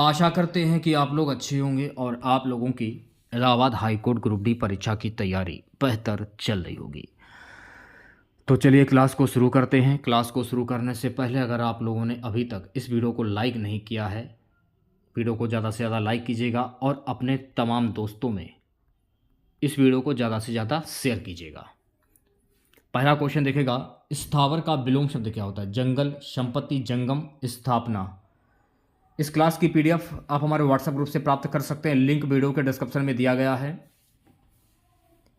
आशा करते हैं कि आप लोग अच्छे होंगे और आप लोगों की Allahabad high court group D परीक्षा की तैयारी बेहतर चल रही होगी। तो चलिए क्लास को शुरू करते हैं। क्लास को शुरू करने से पहले अगर आप लोगों ने अभी तक इस वीडियो को लाइक नहीं किया है, वीडियो को ज़्यादा से ज़्यादा लाइक कीजिएगा और अपने तमाम दोस्तों में इस वीडियो को ज़्यादा से ज़्यादा शेयर कीजिएगा। पहला क्वेश्चन देखेगा, स्थावर का विलोम शब्द क्या होता है? जंगल, संपत्ति, जंगम, स्थापना। इस क्लास की पीडीएफ आप हमारे व्हाट्सएप ग्रुप से प्राप्त कर सकते हैं, लिंक वीडियो के डिस्क्रिप्शन में दिया गया है।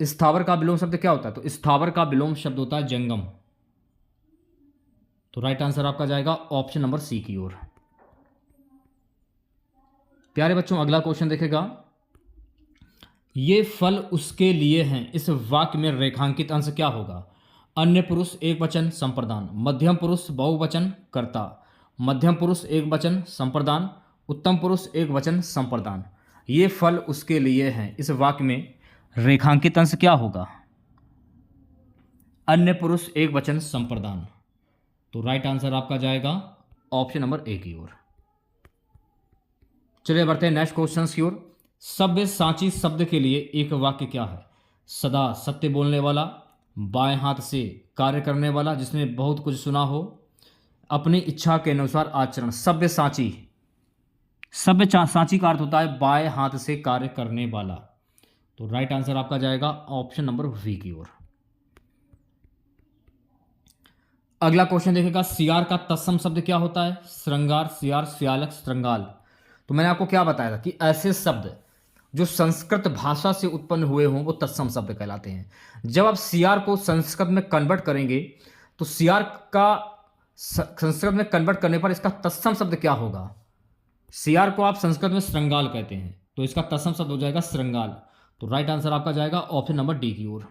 स्थावर का विलोम शब्द क्या होता है? तो स्थावर का विलोम शब्द होता है जंगम। तो राइट आंसर आपका जाएगा ऑप्शन नंबर सी की ओर। प्यारे बच्चों, अगला क्वेश्चन देखेगा, ये फल उसके लिए हैं, इस वाक्य में रेखांकित अंश क्या होगा? अन्य पुरुष एक वचन संप्रदान, मध्यम पुरुष बहुवचन कर्ता, मध्यम पुरुष एक वचन संप्रदान, उत्तम पुरुष एक वचन संप्रदान। ये फल उसके लिए हैं, इस वाक्य में रेखांकित अंश क्या होगा? अन्य पुरुष एक वचन संप्रदान। तो राइट आंसर आपका जाएगा ऑप्शन नंबर ए की ओर। चलिए बढ़ते हैं नेक्स्ट क्वेश्चन की ओर। सब्यसाची शब्द के लिए एक वाक्य क्या है? सदा सत्य बोलने वाला, बाएं हाथ से कार्य करने वाला, जिसने बहुत कुछ सुना हो, अपनी इच्छा के अनुसार आचरण। सब्यसाची, सब्यसाची का अर्थ होता है बाएं हाथ से कार्य करने वाला। तो राइट आंसर आपका जाएगा ऑप्शन नंबर वी की ओर। अगला क्वेश्चन देखेगा, सियार का तत्सम शब्द क्या होता है? श्रृंगार, सियार, सियालक, श्रृंगाल। तो मैंने आपको क्या बताया था कि ऐसे शब्द जो संस्कृत भाषा से उत्पन्न हुए हों वो तत्सम शब्द कहलाते हैं। जब आप सियार को संस्कृत में कन्वर्ट करेंगे तो सियार का संस्कृत में कन्वर्ट करने पर इसका तत्सम शब्द क्या होगा? सियार को आप संस्कृत में श्रृंगाल कहते हैं, तो इसका तत्सम शब्द हो जाएगा श्रृंगाल। तो राइट आंसर आपका जाएगा ऑप्शन नंबर डी की ओर।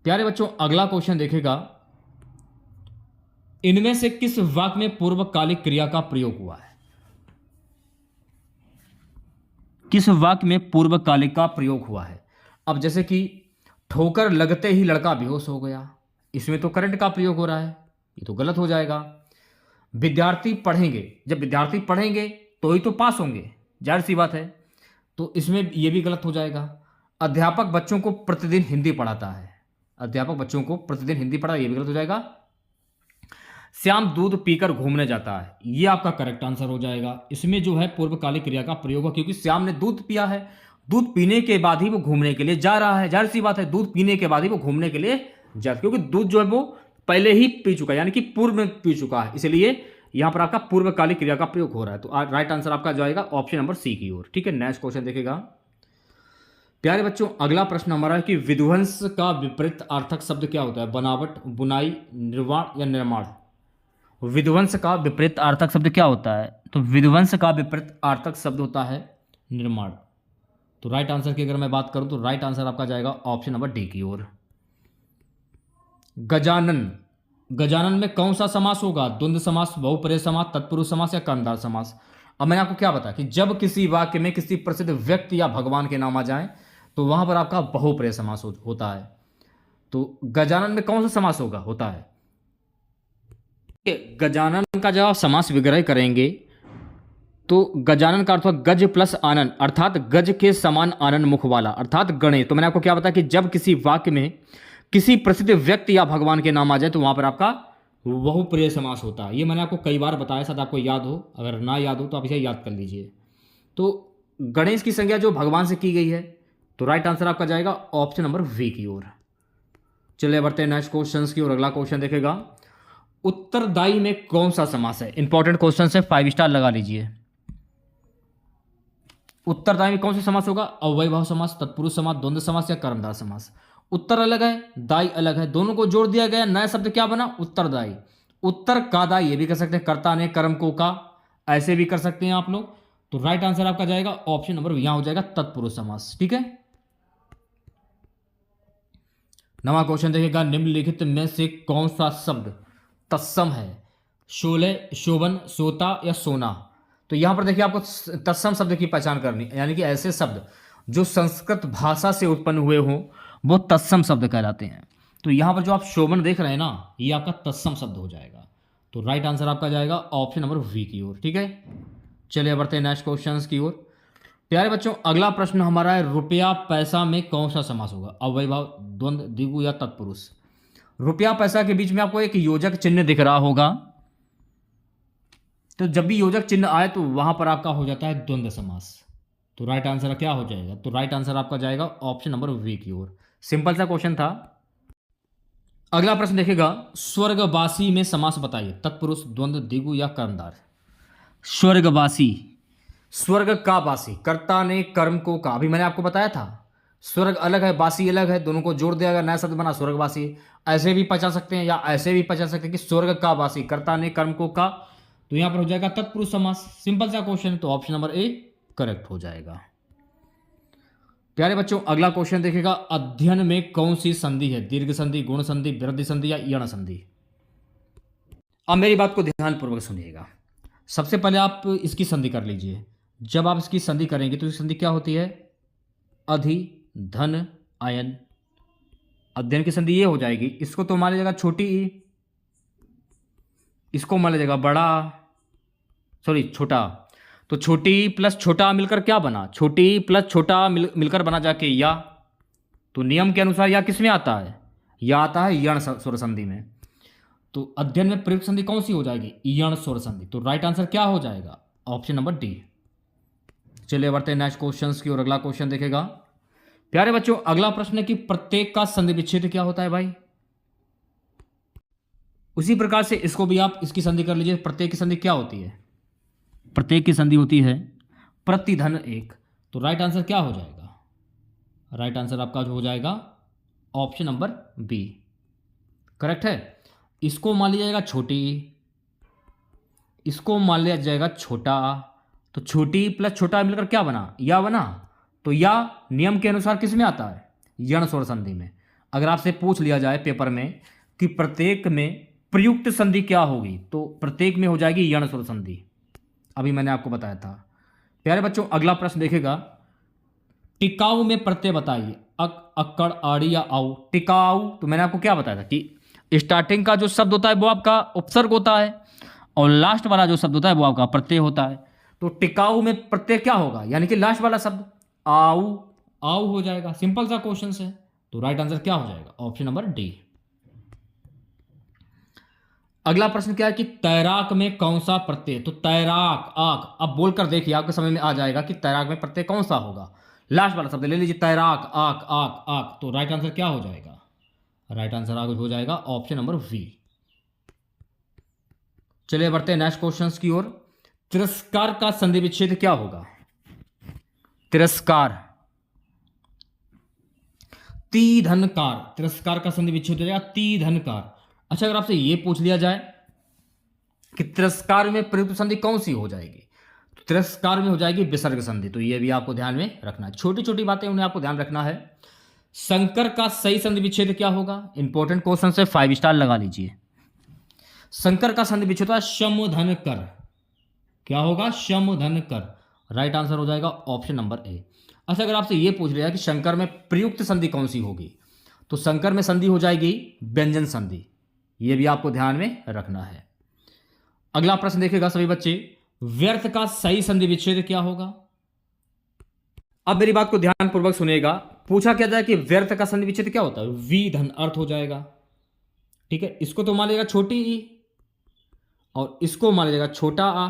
प्यारे बच्चों, अगला क्वेश्चन देखेगा, इनमें से किस वाक्य में पूर्वकालिक क्रिया का प्रयोग हुआ है? किस वाक्य में पूर्वकालिक का प्रयोग हुआ है? अब जैसे कि ठोकर लगते ही लड़का बेहोश हो गया, इसमें तो करंट का प्रयोग हो रहा है, ये तो गलत हो जाएगा। विद्यार्थी पढ़ेंगे, जब विद्यार्थी पढ़ेंगे तो ही तो पास होंगे, जाहिर सी बात है, तो इसमें ये भी गलत हो जाएगा। अध्यापक बच्चों को प्रतिदिन हिंदी पढ़ाता है, अध्यापक बच्चों को प्रतिदिन हिंदी पढ़ा, ये भी गलत हो जाएगा। श्याम दूध पीकर घूमने जाता है, ये आपका करेक्ट आंसर हो जाएगा। इसमें जो है पूर्वकालिक क्रिया का प्रयोग है, क्योंकि श्याम ने दूध पिया है, दूध पीने के बाद ही वो घूमने के लिए जा रहा है, जाहिर सी बात है, दूध पीने के बाद ही वो घूमने के लिए जा, क्योंकि दूध जो है वो पहले ही पी चुका है, यानी कि पूर्व में पी चुका है, इसलिए यहां पर आपका पूर्वकालिक क्रिया का प्रयोग हो रहा है। तो राइट आंसर आपका जाएगा ऑप्शन नंबर सी की ओर। ठीक है, नेक्स्ट क्वेश्चन देखेगा। प्यारे बच्चों, अगला प्रश्न हमारा है कि विध्वंस का विपरीत अर्थक शब्द क्या होता है? बनावट, बुनाई, निर्माण या निर्माण। विध्वंस का विपरीत अर्थक शब्द क्या होता है? तो विध्वंस का विपरीत अर्थक शब्द होता है निर्माण। तो राइट आंसर की अगर मैं बात करूं तो राइट आंसर आपका जाएगा ऑप्शन नंबर डी की ओर। गजानन, गजानन में कौन सा समास होगा? द्वंद्व समास, बहुपर्याय समास, तत्पुरुष समास या कर्मधारय समास। अब मैंने आपको क्या बताया कि जब किसी वाक्य में किसी प्रसिद्ध व्यक्ति या भगवान के नाम आ जाए तो वहां पर आपका बहुपर्याय समास होता है। तो गजानन में कौन सा समास होता है? गजानन का जब आप समास विग्रह करेंगे तो गजानन का अर्थ हुआ गज प्लस आनन, अर्थात गज के समान आनन मुख वाला, अर्थात गणे। तो मैंने आपको क्या बताया कि जब किसी वाक्य में किसी प्रसिद्ध व्यक्ति या भगवान के नाम आ जाए तो वहां पर आपका बहुप्रिय समास होता है। ये मैंने आपको कई बार बताया, शायद आपको याद हो, अगर ना याद हो तो आप इसे याद कर लीजिए। तो गणेश की संज्ञा जो भगवान से की गई है, तो राइट आंसर आपका जाएगा ऑप्शन नंबर वी की ओर। चलिए बढ़ते हैं नेक्स्ट क्वेश्चन की ओर। अगला क्वेश्चन देखेगा, उत्तरदायी में कौन सा समास है? इंपॉर्टेंट क्वेश्चन है, 5 स्टार लगा लीजिए। उत्तरदायी में कौन सा समास होगा? अव्ययभाव समास, तत्पुरुष समास, द्वंद्व समास या कर्मधारय समास। उत्तर अलग है, दाई अलग है, दोनों को जोड़ दिया गया, नया शब्द क्या बना? उत्तरदायी। उत्तर का दाई, ये भी कर सकते हैं, कर्ता ने कर्म को का, ऐसे भी कर सकते हैं आप लोग। तो राइट आंसर आपका जाएगा ऑप्शन नंबर, यहां हो जाएगा तत्पुरुष समास। ठीक है, नवा क्वेश्चन देखिएगा, निम्नलिखित में से कौन सा शब्द तत्सम है? शोले, शोभन, सोता या सोना। तो यहां पर देखिए आपको तत्सम शब्द की पहचान करनी, यानी कि ऐसे शब्द जो संस्कृत भाषा से उत्पन्न हुए हों वो तत्सम शब्द कहलाते हैं। तो यहां पर जो आप शोभन देख रहे हैं ना, ये आपका तत्सम शब्द हो जाएगा। तो राइट आंसर आपका जाएगा ऑप्शन नंबर वी की ओर। ठीक है, चलिए बढ़ते हैं नेक्स्ट क्वेश्चन की ओर। प्यारे बच्चों, अगला प्रश्न हमारा है रुपया पैसा में कौन सा समास होगा? अव्ययी भाव, द्वंद्व, द्विगु या तत्पुरुष। रुपया पैसा के बीच में आपको एक योजक चिन्ह दिख रहा होगा, तो जब भी योजक चिन्ह आए तो वहां पर आपका हो जाता है द्वंद्व समास। तो राइट आंसर क्या हो जाएगा? तो राइट आंसर आपका जाएगा ऑप्शन नंबर वी की ओर। सिंपल सा क्वेश्चन था। अगला प्रश्न देखेगा, स्वर्गवासी में समास बताइए, तत्पुरुष, द्वंद्व, द्विगु या कर्मधार। स्वर्गवासी, स्वर्ग का वासी, कर्ता ने कर्म को का, अभी मैंने आपको बताया था स्वर्ग अलग है वासी अलग है, दोनों को जोड़ दिया गया नया शब्द बना स्वर्गवासी। ऐसे भी पचा सकते हैं या ऐसे भी पचा सकते हैं कि स्वर्ग का वासी, कर्ता ने कर्म को का, तो यहां पर हो जाएगा तत्पुरुष समास। सिंपल सा क्वेश्चन, तो ऑप्शन नंबर ए करेक्ट हो जाएगा। प्यारे बच्चों, अगला क्वेश्चन देखेगा, अध्ययन में कौन सी संधि है? दीर्घ संधि, गुण संधि, वृद्धि संधि या यण संधि। अब मेरी बात को ध्यानपूर्वक सुनिएगा। सबसे पहले आप इसकी संधि कर लीजिए। जब आप इसकी संधि करेंगे तो इसकी संधि क्या होती है? अधि धन आयन। अध्ययन की संधि ये हो जाएगी। इसको तो मान लीजिएगा छोटी ई, इसको मान लीजिएगा बड़ा, सॉरी छोटा। तो छोटी प्लस छोटा मिलकर क्या बना? छोटी प्लस छोटा मिलकर बना जाके या। तो नियम के अनुसार या किस में आता है? या आता है यण स्वर संधि में। तो अध्ययन में प्रयुक्त संधि कौन सी हो जाएगी? यण स्वर संधि। तो राइट आंसर क्या हो जाएगा? Option number D. चलिए बढ़ते हैं नेक्स्ट क्वेश्चन की और। अगला क्वेश्चन देखेगा, प्यारे बच्चों, अगला प्रश्न है कि प्रत्येक का संधि विच्छेद क्या होता है भाई? उसी प्रकार से इसको भी आप इसकी संधि कर लीजिए। प्रत्येक की संधि क्या होती है? प्रत्येक की संधि होती है प्रतिधन एक। तो राइट आंसर क्या हो जाएगा? राइट आंसर आपका जो हो जाएगा ऑप्शन नंबर बी करेक्ट है। इसको मान लिया जाएगा छोटी, इसको मान लिया जाएगा छोटा। तो छोटी प्लस छोटा मिलकर क्या बना? या बना। तो या नियम के अनुसार किस में आता है? यण स्वर संधि में। अगर आपसे पूछ लिया जाए पेपर में कि प्रत्येक में प्रयुक्त संधि क्या होगी, तो प्रत्येक में हो जाएगी यण स्वर संधि। अभी मैंने आपको बताया था। प्यारे बच्चों, अगला प्रश्न देखेगा, टिकाऊ में प्रत्यय बताइए, अक, अक्कड़, आड़ी या आऊ। टिकाऊ, तो मैंने आपको क्या बताया था कि स्टार्टिंग का जो शब्द होता है वो आपका उपसर्ग होता है और लास्ट वाला जो शब्द होता है वो आपका प्रत्यय होता है। तो टिकाऊ में प्रत्यय क्या होगा? यानी कि लास्ट वाला शब्द आऊ, आऊ हो जाएगा। सिंपल सा क्वेश्चन है। तो राइट आंसर क्या हो जाएगा? Option number D. अगला प्रश्न क्या है कि तैराक में कौन सा प्रत्यय? तो तैराक, आक, अब बोलकर देखिए आपके समझ में आ जाएगा कि तैराक में प्रत्यय कौन सा होगा। लास्ट वाला शब्द ले लीजिए, तैराक, आक, आक, आक। तो राइट आंसर क्या हो जाएगा? राइट आंसर आगे हो जाएगा ऑप्शन नंबर वी। चलिए बढ़ते हैं नेक्स्ट क्वेश्चन की ओर। तिरस्कार का संधि विच्छेद क्या होगा? तिरस्कार, ती धनकार। तिरस्कार का संधि विच्छेद हो जाएगा ती धनकार। अच्छा, अगर आपसे यह पूछ लिया जाए कि तिरस्कार में प्रयुक्त संधि कौन सी हो जाएगी, तो तिरस्कार में हो जाएगी विसर्ग संधि। तो ये भी आपको ध्यान में रखना है। छोटी छोटी बातें उन्हें आपको ध्यान रखना है। शंकर का सही संधि विच्छेद क्या होगा? इंपॉर्टेंट क्वेश्चन से 5 स्टार लगा लीजिए। शंकर का संधि विच्छेद होता है शम धन कर। क्या होगा? शम धन कर। राइट आंसर हो जाएगा ऑप्शन नंबर ए। अच्छा, अगर आपसे यह पूछ लिया कि शंकर में प्रयुक्त संधि कौन सी होगी, तो शंकर में संधि हो जाएगी व्यंजन संधि। यह भी आपको ध्यान में रखना है। अगला प्रश्न देखेगा सभी बच्चे, व्यर्थ का सही संधि विच्छेद क्या होगा? अब मेरी बात को ध्यानपूर्वक सुनिएगा। पूछा क्या जाए कि व्यर्थ का संधि विच्छेद क्या होता है? वी धन अर्थ हो जाएगा। ठीक है, इसको तो मान लीजिएगा छोटी ई और इसको मान लीजिएगा छोटा आ।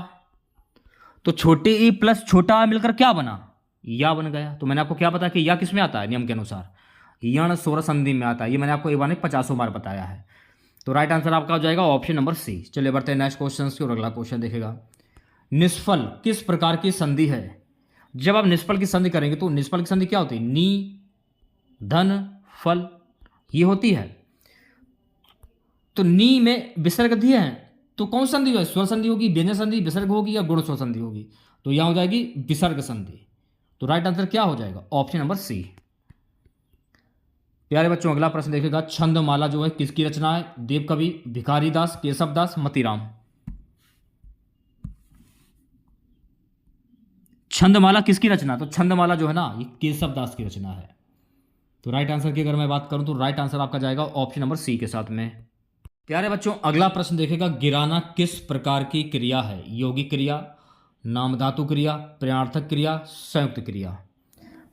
तो छोटी ई प्लस छोटा आ मिलकर क्या बना? या बन गया। तो मैंने आपको क्या बताया कि या किस में आता है? नियम के अनुसार यण स्वर संधि में आता है। ये मैंने आपको एक बार 50 बार बताया है। तो राइट आंसर आपका हो जाएगा ऑप्शन नंबर सी। चलिए बढ़ते हैं नेक्स्ट क्वेश्चन की और। अगला क्वेश्चन देखेगा, निष्फल किस प्रकार की संधि है? जब आप निष्फल की संधि करेंगे तो निष्फल की संधि क्या होती है? नी धन फल, ये होती है। तो नी में विसर्ग दिए हैं, तो कौन संधि है? स्वर संधि होगी, व्यंजन संधि, विसर्ग होगी या गुण स्वर संधि होगी? तो यहां हो जाएगी विसर्ग संधि। तो राइट आंसर क्या हो जाएगा? Option number C. प्यारे बच्चों, अगला प्रश्न देखेगा, छंदमाला जो है किसकी रचना है? देव कवि, भिखारी दास, केशव दास, मतीराम। छंदमाला किसकी रचना? तो छंदमाला जो है ना, ये केशव दास की रचना है। तो राइट आंसर की अगर मैं बात करूं तो राइट आंसर आपका जाएगा ऑप्शन नंबर सी के साथ में। प्यारे बच्चों अगला प्रश्न देखेगा, गिराना किस प्रकार की क्रिया है? यौगिक क्रिया, नामधातु क्रिया, प्रयाणार्थक क्रिया, संयुक्त क्रिया।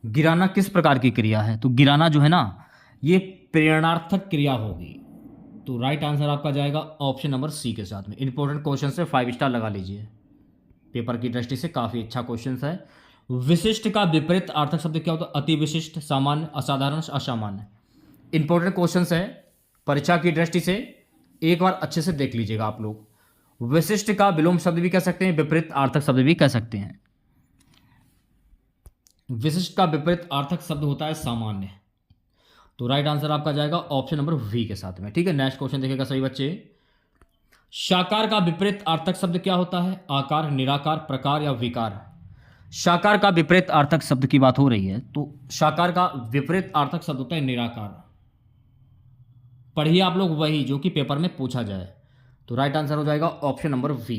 गिराना किस प्रकार की क्रिया है? तो गिराना जो है ना, ये प्रेरणार्थक क्रिया होगी। तो राइट आंसर आपका जाएगा ऑप्शन नंबर सी के साथ में। इंपॉर्टेंट क्वेश्चन से 5 स्टार लगा लीजिए, पेपर की दृष्टि से काफ़ी अच्छा क्वेश्चन है। विशिष्ट का विपरीत अर्थक शब्द क्या होता है? अति विशिष्ट, सामान्य, असाधारण, असामान्य। इंपॉर्टेंट क्वेश्चन है, परीक्षा की दृष्टि से एक बार अच्छे से देख लीजिएगा आप लोग। विशिष्ट का विलोम शब्द भी कह सकते हैं, विपरीत अर्थक शब्द भी कह सकते हैं। विशिष्ट का विपरीत अर्थक शब्द होता है सामान्य। तो राइट आंसर आपका जाएगा ऑप्शन नंबर वी के साथ में। ठीक है, नेक्स्ट क्वेश्चन देखेगा सभी बच्चे। साकार का विपरीत अर्थक शब्द क्या होता है? आकार, निराकार, प्रकार या विकार। साकार का विपरीत अर्थक शब्द की बात हो रही है, तो साकार का विपरीत अर्थक शब्द होता है निराकार। पढ़िए आप लोग वही जो कि पेपर में पूछा जाए। तो राइट आंसर हो जाएगा ऑप्शन नंबर वी।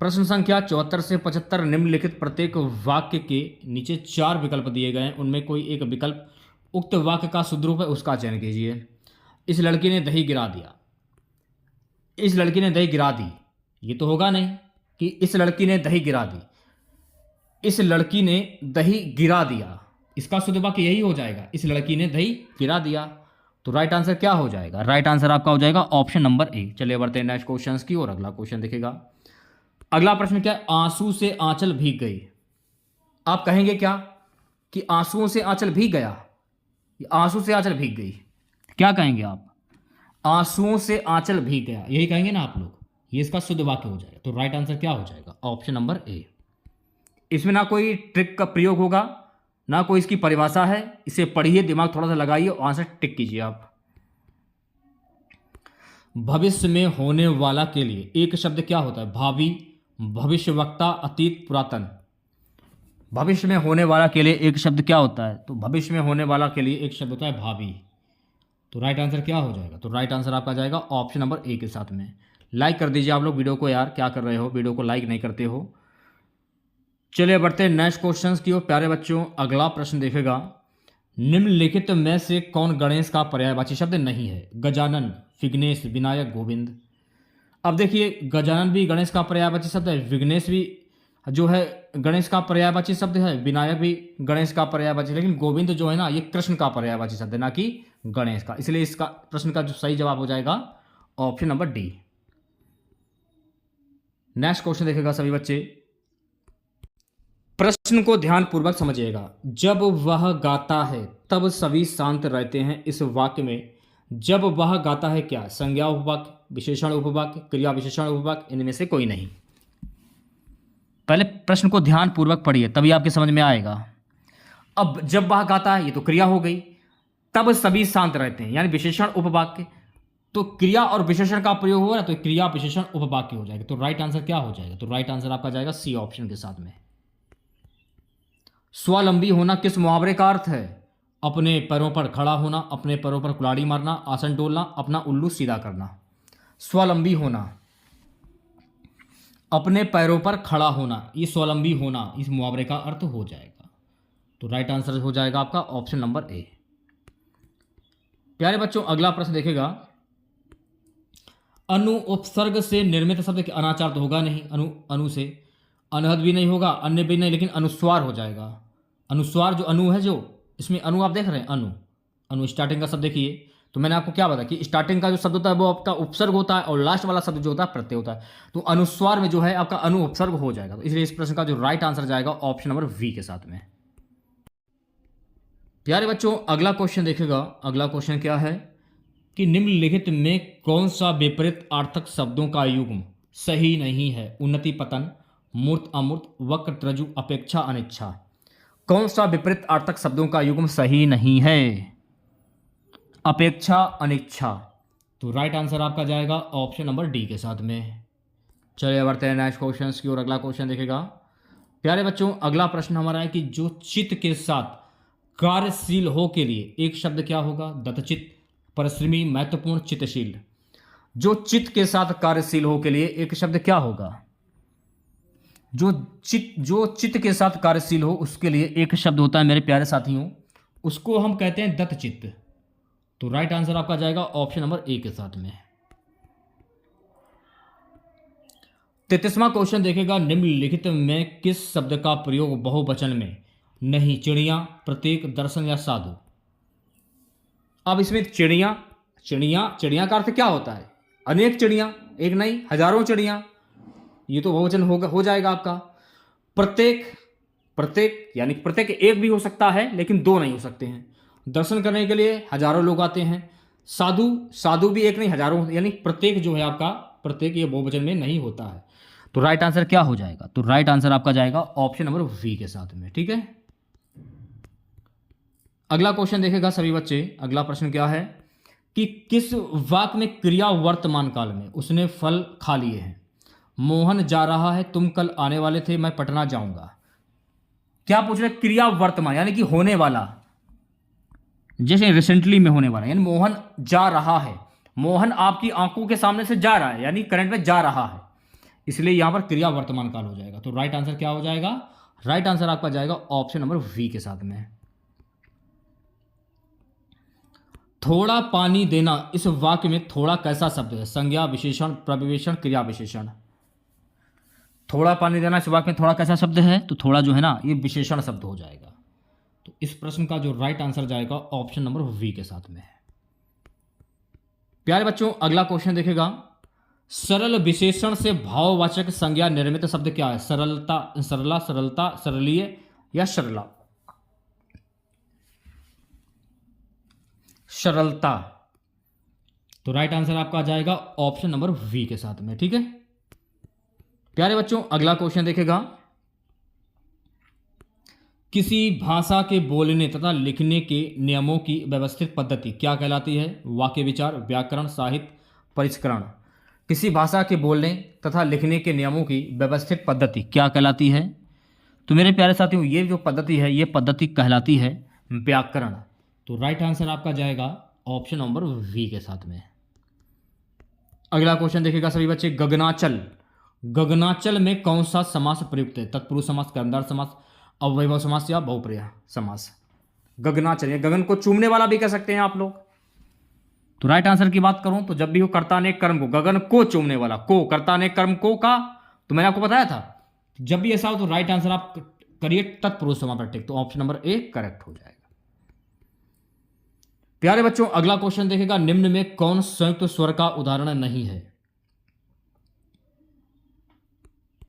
प्रश्न संख्या 74 से 75, निम्नलिखित प्रत्येक वाक्य के नीचे 4 विकल्प दिए गए हैं, उनमें कोई एक विकल्प उक्त वाक्य का शुद्ध रूप है, उसका चयन कीजिए। इस लड़की ने दही गिरा दिया। इस लड़की ने दही गिरा दी, ये तो होगा नहीं कि इस लड़की ने दही गिरा दी। इस लड़की ने दही गिरा दिया, इसका शुद्ध वाक्य यही हो जाएगा, इस लड़की ने दही गिरा दिया। तो राइट आंसर क्या हो जाएगा? राइट आंसर आपका हो जाएगा ऑप्शन नंबर ए। चलिए बढ़ते हैं नेक्स्ट क्वेश्चन की और अगला क्वेश्चन देखेगा। अगला प्रश्न क्या है? आंसू से आंचल भीग गई। आप कहेंगे क्या कि आंसुओं से आंचल भीग गया, आंसू से आंचल भीग गई, क्या कहेंगे आप? आंसुओं से आंचल भीग गया, यही कहेंगे ना आप लोग, ये इसका शुद्ध वाक्य हो जाएगा। तो राइट आंसर क्या हो जाएगा? Option number A. इसमें ना कोई ट्रिक का प्रयोग होगा, ना कोई इसकी परिभाषा है। इसे पढ़िए, दिमाग थोड़ा सा लगाइए और आंसर टिक कीजिए आप। भविष्य में होने वाला के लिए एक शब्द क्या होता है? भावी, भविष्यवक्ता, अतीत, पुरातन। भविष्य में होने वाला के लिए एक शब्द क्या होता है? तो भविष्य में होने वाला के लिए एक शब्द होता है भावी। तो राइट आंसर क्या हो जाएगा? तो राइट आंसर आपका जाएगा ऑप्शन नंबर ए के साथ में। लाइक कर दीजिए आप लोग वीडियो को, यार क्या कर रहे हो, वीडियो को लाइक नहीं करते हो। चलिए बढ़ते हैं नेक्स्ट क्वेश्चन की ओर। प्यारे बच्चों अगला प्रश्न देखेगा, निम्नलिखित में से कौन गणेश का पर्यायवाची शब्द नहीं है? गजानन, विघ्नेश, विनायक, गोविंद। अब देखिए, गजानन भी गणेश का पर्यायवाची शब्द है, विघ्नेश भी जो है गणेश का पर्यायवाची शब्द है, विनायक भी गणेश का पर्यायवाची, लेकिन गोविंद जो है ना, ये कृष्ण का पर्यायवाची शब्द है, ना कि गणेश का। इसलिए इसका प्रश्न का जो सही जवाब हो जाएगा option number D. Next question देखेगा सभी बच्चे, प्रश्न को ध्यानपूर्वक समझिएगा। जब वह गाता है तब सभी शांत रहते हैं। इस वाक्य में जब वह गाता है क्या? संज्ञा उपवाक्य, विशेषण उपवाक्य, क्रिया विशेषण उपवाक्य, इनमें से कोई नहीं। पहले प्रश्न को ध्यानपूर्वक पढ़िए, तभी आपके समझ में आएगा। अब जब वह गाता है, ये तो क्रिया हो गई, तब सभी शांत रहते हैं यानी विशेषण उपवाक्य। तो क्रिया और विशेषण का प्रयोग हुआ ना, तो क्रिया विशेषण उपवाक्य हो जाएगा। तो राइट आंसर क्या हो जाएगा? तो राइट आंसर आपका जाएगा सी ऑप्शन के साथ में। स्वावलंबी होना किस मुहावरे का अर्थ है? अपने पैरों पर खड़ा होना, अपने पैरों पर कुल्हाड़ी मारना, आसन डोलना, अपना उल्लू सीधा करना। स्वावलंबी होना, अपने पैरों पर खड़ा होना, ये स्वावलंबी होना इस मुहावरे का अर्थ हो जाएगा। तो राइट आंसर हो जाएगा आपका ऑप्शन नंबर ए। प्यारे बच्चों अगला प्रश्न देखेगा, अनु उपसर्ग से निर्मित शब्द के अनाचार तो होगा नहीं, अनु से अनहद भी नहीं होगा, अन्य भी नहीं, लेकिन अनुस्वार हो जाएगा। अनुस्वार जो अनु है, जो इसमें अनु आप देख रहे हैं, अनु स्टार्टिंग का शब्द देखिए। तो मैंने आपको क्या बताया कि स्टार्टिंग का जो शब्द होता है वो आपका उपसर्ग होता है और लास्ट वाला शब्द जो होता है प्रत्यय होता है। तो अनुस्वार में जो है आपका अनु उपसर्ग हो जाएगा। तो इसलिए इस प्रश्न का जो राइट आंसर जाएगा ऑप्शन नंबर वी के साथ में। प्यारे बच्चों अगला क्वेश्चन देखेगा। अगला क्वेश्चन क्या है कि निम्नलिखित में कौन सा विपरीत अर्थक शब्दों का युग्म सही नहीं है? उन्नति, पतन, मूर्त, अमूर्त, वक्र, त्रजु, अपेक्षा, अनिच्छा। कौन सा विपरीत अर्थक शब्दों का युग्म सही नहीं है? अपेक्षा, अनिच्छा। तो राइट आंसर आपका जाएगा ऑप्शन नंबर डी के साथ में। चलिए बढ़ते हैं नेक्स्ट क्वेश्चन की और अगला क्वेश्चन देखेगा। प्यारे बच्चों अगला प्रश्न हमारा है कि जो चित्त के साथ कार्यशील हो के लिए एक शब्द क्या होगा? दत्तचित्त, परिश्रमी, महत्वपूर्ण, चित्तशील। जो चित्त के साथ कार्यशील हो के लिए एक शब्द क्या होगा? जो चित्त के साथ कार्यशील हो उसके लिए एक शब्द होता है मेरे प्यारे साथियों, उसको हम कहते हैं दत्तचित्त। तो राइट आंसर आपका जाएगा ऑप्शन नंबर ए के साथ में। 33वां क्वेश्चन देखेगा, निम्नलिखित में किस शब्द का प्रयोग बहुवचन में नहीं? चिड़िया, प्रत्येक, दर्शन या साधु। अब इसमें चिड़िया चिड़िया का अर्थ क्या होता है? अनेक चिड़िया, एक नहीं हजारों चिड़िया, ये तो बहुवचन हो जाएगा आपका। प्रत्येक यानी प्रत्येक एक भी हो सकता है लेकिन दो नहीं हो सकते हैं। दर्शन करने के लिए हजारों लोग आते हैं। साधु भी एक नहीं हजारों, यानी प्रत्येक जो है आपका, प्रत्येक ये बहुवचन में नहीं होता है। तो राइट आंसर क्या हो जाएगा? तो राइट आंसर आपका जाएगा ऑप्शन नंबर वी के साथ में। ठीक है, अगला क्वेश्चन देखेगा सभी बच्चे। अगला प्रश्न क्या है कि किस वाक्य में क्रिया वर्तमान काल में उसने फल खा लिए हैं? मोहन जा रहा है, तुम कल आने वाले थे, मैं पटना जाऊंगा। क्या पूछ रहे? क्रिया वर्तमान यानी कि होने वाला, जैसे रिसेंटली में होने वाला, यानी मोहन जा रहा है। मोहन आपकी आंखों के सामने से जा रहा है, यानी करंट में जा रहा है, इसलिए यहां पर क्रिया वर्तमान काल हो जाएगा। तो राइट आंसर क्या हो जाएगा? राइट आंसर आपका जाएगा ऑप्शन नंबर वी के साथ में। थोड़ा पानी देना, इस वाक्य में थोड़ा कैसा शब्द है? संज्ञा, विशेषण, प्रविशेषण, क्रिया विशेषण। थोड़ा पानी देना, इस वाक्य में थोड़ा कैसा शब्द है? तो थोड़ा जो है ना, ये विशेषण शब्द हो जाएगा। तो इस प्रश्न का जो राइट आंसर जाएगा ऑप्शन नंबर वी के साथ में है। प्यारे बच्चों, अगला क्वेश्चन देखेगा, सरल विशेषण से भाववाचक संज्ञा निर्मित शब्द क्या है? सरलता, सरला, सरलता, सरलीय या सरला? सरलता। तो राइट आंसर आपका आ जाएगा ऑप्शन नंबर वी के साथ में। ठीक है प्यारे बच्चों, अगला क्वेश्चन देखेगा, किसी भाषा के बोलने तथा लिखने के नियमों की व्यवस्थित पद्धति क्या कहलाती है? वाक्य विचार, व्याकरण, साहित्य, परिष्करण। किसी भाषा के बोलने तथा लिखने के नियमों की व्यवस्थित पद्धति क्या कहलाती है? तो मेरे प्यारे साथियों, ये जो पद्धति है, ये पद्धति कहलाती है व्याकरण। तो राइट आंसर आपका जाएगा ऑप्शन नंबर वी के साथ में। अगला क्वेश्चन देखेगा सभी बच्चे, गगनाचल। गगनाचल में कौन सा समास प्रयुक्त है? तत्पुरुष समास, कर्मधारय समास, अवयव समास या बहुप्रिय समास। गगनाचल, गगन को चूमने वाला भी कह सकते हैं आप लोग। तो राइट आंसर की बात करूं तो जब भी हो कर्ता ने कर्म को, गगन को चूमने वाला, को कर्ता ने कर्म को का, तो मैंने आपको बताया था जब भी ऐसा हो तो राइट आंसर आप करिए तत्पुरुष समास पर टिक। तो ऑप्शन नंबर ए करेक्ट हो जाएगा। प्यारे बच्चों, अगला क्वेश्चन देखेगा, निम्न में कौन संयुक्त स्वर का उदाहरण नहीं है?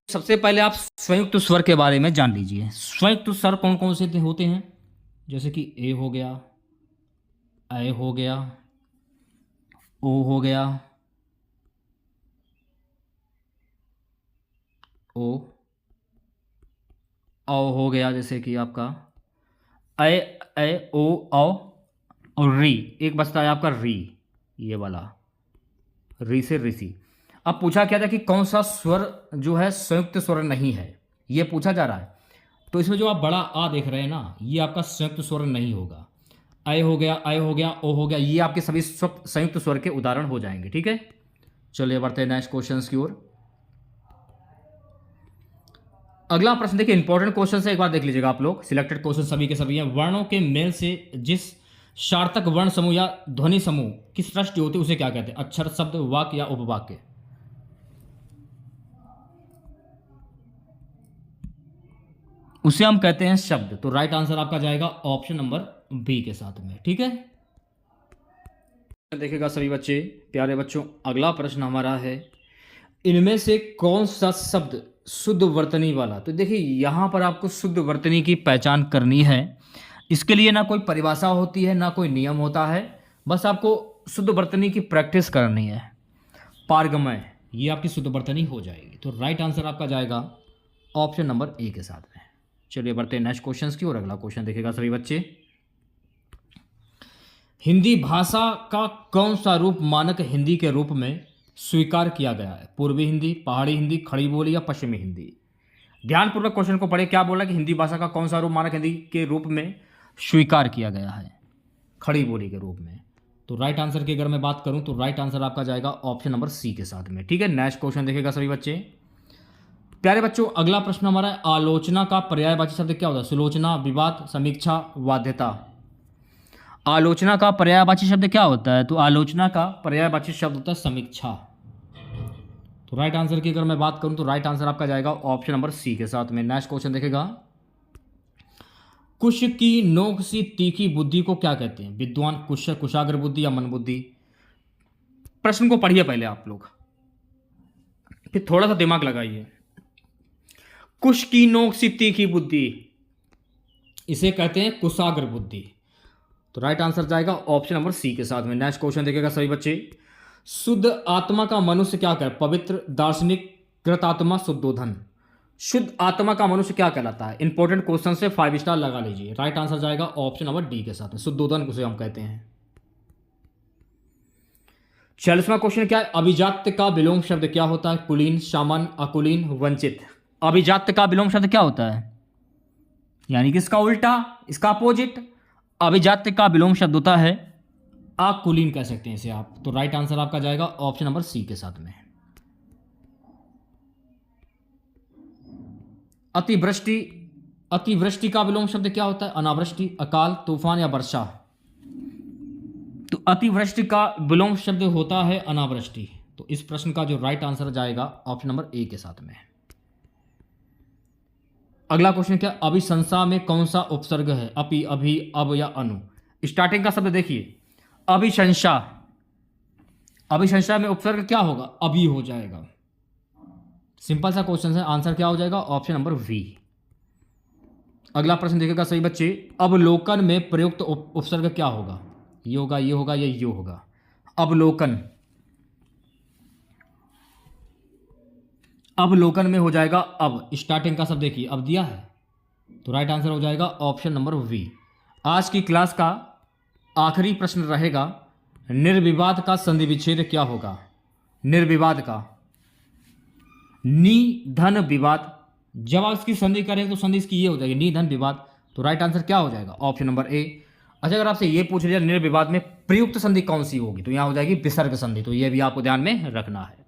सबसे पहले आप संयुक्त स्वर के बारे में जान लीजिए। संयुक्त स्वर कौन कौन से होते हैं? जैसे कि ए हो गया, ए हो गया, ओ हो गया, ओ, औ हो गया, जैसे कि आपका ए ओ औ, और री एक बचता है आपका री, ये वाला री से ऋषि। अब पूछा क्या था कि कौन सा स्वर जो है संयुक्त स्वर नहीं है, ये पूछा जा रहा है। तो इसमें जो आप बड़ा आ देख रहे हैं ना, ये आपका संयुक्त स्वर नहीं होगा। अय हो गया, अय हो गया, ओ हो गया, ये आपके सभी संयुक्त स्वर के उदाहरण हो जाएंगे। ठीक है, चलिए बढ़ते हैं नेक्स्ट क्वेश्चन की ओर। अगला प्रश्न देखिए, इंपॉर्टेंट क्वेश्चन है, एक बार देख लीजिएगा आप लोग। सिलेक्टेड क्वेश्चन सभी के सभी हैं। वर्णों के मेल से जिस सार्थक वर्ण समूह या ध्वनि समूह की सृष्टि होती है उसे क्या कहते हैं? अक्षर, शब्द, वाक्य या उपवाक्य? उसे हम कहते हैं शब्द। तो राइट आंसर आपका जाएगा ऑप्शन नंबर बी के साथ में। ठीक है, देखिएगा सभी बच्चे, प्यारे बच्चों, अगला प्रश्न हमारा है, इनमें से कौन सा शब्द शुद्ध वर्तनी वाला? तो देखिए यहां पर आपको शुद्ध वर्तनी की पहचान करनी है। इसके लिए ना कोई परिभाषा होती है, ना कोई नियम होता है, बस आपको शुद्ध वर्तनी की प्रैक्टिस करनी है। पारगमय, ये आपकी शुद्ध वर्तनी हो जाएगी। तो राइट आंसर आपका जाएगा ऑप्शन नंबर ए के साथ में। चलिए बढ़ते हैं नेक्स्ट क्वेश्चन की ओर। अगला क्वेश्चन देखिएगा सभी बच्चे, हिंदी भाषा का कौन सा रूप मानक हिंदी के रूप में स्वीकार किया गया है? पूर्वी हिंदी, पहाड़ी हिंदी, खड़ी बोली या पश्चिमी हिंदी? ध्यानपूर्वक क्वेश्चन को पढ़े। क्या बोला कि हिंदी भाषा का कौन सा रूप मानक हिंदी के रूप में स्वीकार किया गया है? खड़ी बोली के रूप में। तो राइट आंसर की अगर मैं बात करूं तो राइट आंसर आपका जाएगा ऑप्शन नंबर सी के साथ में। ठीक है, नेक्स्ट क्वेश्चन देखिएगा सभी बच्चे। प्यारे बच्चों, अगला प्रश्न हमारा है, आलोचना का पर्यायवाची शब्द क्या होता है? सुलोचना, विवाद, समीक्षा, वाद्यता। आलोचना का पर्यायवाची शब्द क्या होता है? तो आलोचना का पर्यायवाची शब्द होता है समीक्षा। तो राइट आंसर की अगर मैं बात करूं तो राइट आंसर आपका जाएगा ऑप्शन नंबर सी के साथ में। नेक्स्ट क्वेश्चन देखेगा, कुश की नोक सी तीखी बुद्धि को क्या कहते हैं? विद्वान, कुश, कुशाग्र बुद्धि या मन बुद्धि? प्रश्न को पढ़िए पहले आप लोग, फिर थोड़ा सा दिमाग लगाइए। कुश की नोक सी तीखी बुद्धि, इसे कहते हैं कुशाग्र बुद्धि। तो राइट आंसर जाएगा ऑप्शन नंबर सी के साथ में। नेक्स्ट क्वेश्चन देखेगा सभी बच्चे, शुद्ध आत्मा का मनुष्य क्या कहलाता है? पवित्र, दार्शनिक, कृतात्मा, शुद्धोधन। शुद्ध आत्मा का मनुष्य क्या कहलाता है? इंपॉर्टेंट क्वेश्चन से 5 स्टार लगा लीजिए। राइट आंसर जाएगा ऑप्शन नंबर डी के साथ में, शुद्धोधन उसे हम कहते हैं। 40वां क्वेश्चन क्या है? अभिजात्य का विलोम शब्द क्या होता है? कुलीन, सामान्य, अकुलीन, वंचित। अभिजात्य का विलोम शब्द क्या होता है? यानी कि इसका उल्टा, इसका अपोजिट। अभिजात्य का विलोम शब्द होता है अकुलीन, कह सकते हैं इसे आप। तो राइट आंसर आपका जाएगा ऑप्शन नंबर सी के साथ में। अतिवृष्टि, अतिवृष्टि का विलोम शब्द क्या होता है? अनावृष्टि, अकाल, तूफान या वर्षा? तो अतिवृष्टि का विलोम शब्द होता है अनावृष्टि। तो इस प्रश्न का जो राइट आंसर जाएगा ऑप्शन नंबर ए के साथ में। अगला क्वेश्चन क्या? अभिशंसा में कौन सा उपसर्ग है? अपि, अभि, अब या अनु? स्टार्टिंग का शब्द देखिए, अभिशंसा। अभिशंसा में उपसर्ग क्या होगा? अभी हो जाएगा। सिंपल सा क्वेश्चन है, आंसर क्या हो जाएगा? Option number B. अगला प्रश्न देखिएगा सही बच्चे, अवलोकन में प्रयुक्त उपसर्ग क्या होगा? ये होगा, ये होगा या ये होगा? अवलोकन, अवलोकन में हो जाएगा अब। स्टार्टिंग का शब्द देखिए, अब दिया है, तो राइट आंसर हो जाएगा ऑप्शन नंबर वी। आज की क्लास का आखिरी प्रश्न रहेगा, निर्विवाद का संधि विच्छेद क्या होगा? निर्विवाद का, नि धन विवाद। जब आप इसकी संधि करें तो संधि इसकी ये हो जाएगी, नि धन विवाद। तो राइट आंसर क्या हो जाएगा? Option number A. अच्छा, अगर आपसे ये पूछ लिया निर्विवाद में प्रयुक्त संधि कौन सी होगी, तो यहाँ हो जाएगी विसर्ग संधि। तो ये भी आपको ध्यान में रखना है।